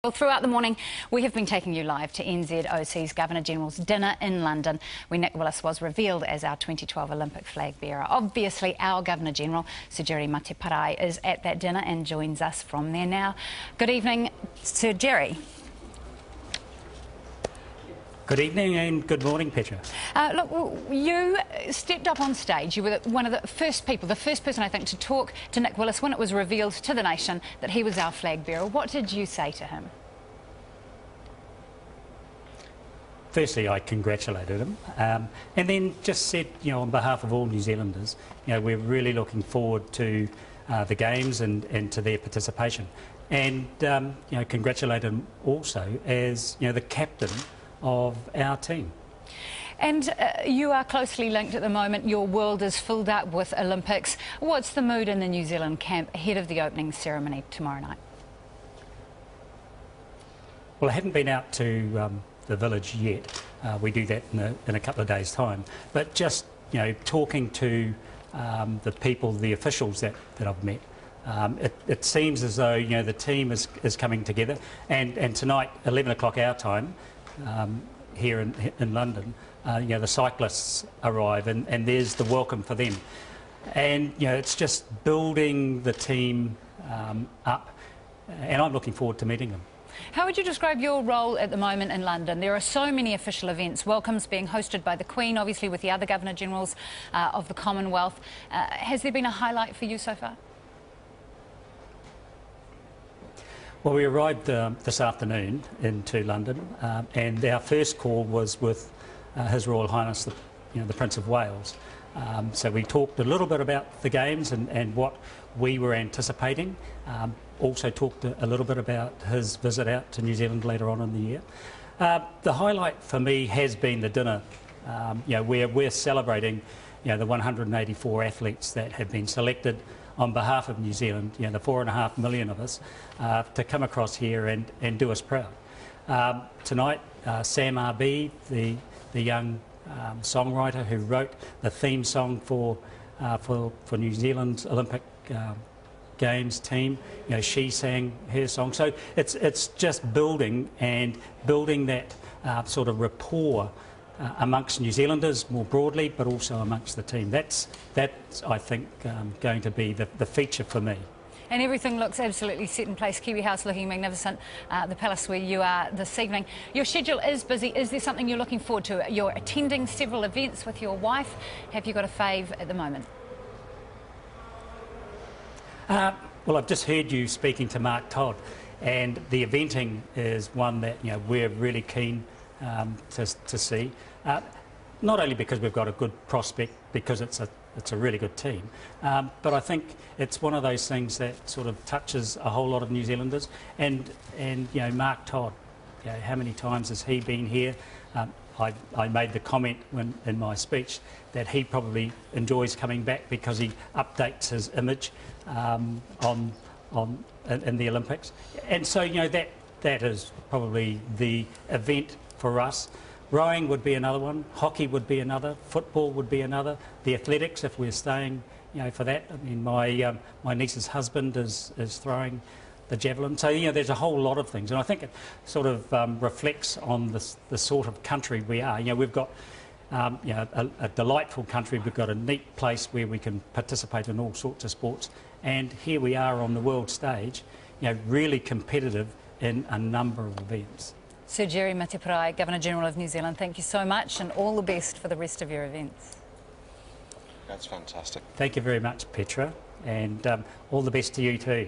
Well, throughout the morning, we have been taking you live to NZOC's Governor-General's dinner in London, where Nick Willis was revealed as our 2012 Olympic flag bearer. Obviously, our Governor-General, Sir Jerry Mateparae, is at that dinner and joins us from there now. Good evening, Sir Jerry. Good evening and good morning, Petra. Look, you stepped up on stage. You were one of the first people, the first person, I think, to talk to Nick Willis when it was revealed to the nation that he was our flag bearer. What did you say to him? Firstly, I congratulated him, and then just said, on behalf of all New Zealanders, we're really looking forward to the Games and to their participation. And, congratulated him also as, the captain of our team. And you are closely linked at the moment. Your world is filled up with Olympics. What's the mood in the New Zealand camp ahead of the opening ceremony tomorrow night? Well, I haven't been out to the village yet. We do that in a couple of days' time. But just, talking to the people, the officials that I've met, it seems as though, the team is coming together. And tonight, 11 o'clock our time, here in London, the cyclists arrive and there's the welcome for them. And, it's just building the team up, and I'm looking forward to meeting them. How would you describe your role at the moment in London? There are so many official events, welcomes being hosted by the Queen, obviously with the other Governor-Generals of the Commonwealth. Has there been a highlight for you so far? Well, we arrived this afternoon into London, and our first call was with His Royal Highness, the Prince of Wales. So we talked a little bit about the Games and what we were anticipating. Also talked a little bit about his visit out to New Zealand later on in the year. The highlight for me has been the dinner, where we're celebrating, the 184 athletes that have been selected on behalf of New Zealand, the 4.5 million of us, to come across here and do us proud. Tonight, Sam R.B., the young songwriter who wrote the theme song for New Zealand's Olympic Games team, she sang her song. So it's just building that sort of rapport amongst New Zealanders more broadly, but also amongst the team. That's I think, going to be the feature for me. And everything looks absolutely set in place. Kiwi House looking magnificent. The palace where you are this evening. Your schedule is busy. Is there something you're looking forward to? You're attending several events with your wife. Have you got a fave at the moment? Well, I've just heard you speaking to Mark Todd, and the eventing is one that we're really keen to see. Not only because we've got a good prospect, because it's a really good team, but I think it's one of those things that sort of touches a whole lot of New Zealanders. And Mark Todd, how many times has he been here? I made the comment in my speech that he probably enjoys coming back because he updates his image in the Olympics. And so that is probably the event for us. Rowing would be another one, hockey would be another, football would be another, the athletics if we're staying for that. I mean, my niece's husband is throwing the javelin. So there's a whole lot of things, and I think it sort of reflects on the sort of country we are. We've got a delightful country. We've got a neat place where we can participate in all sorts of sports, and here we are on the world stage, really competitive in a number of events. Sir Jerry Mateparae, Governor-General of New Zealand, thank you so much and all the best for the rest of your events. That's fantastic. Thank you very much, Petra, and all the best to you too.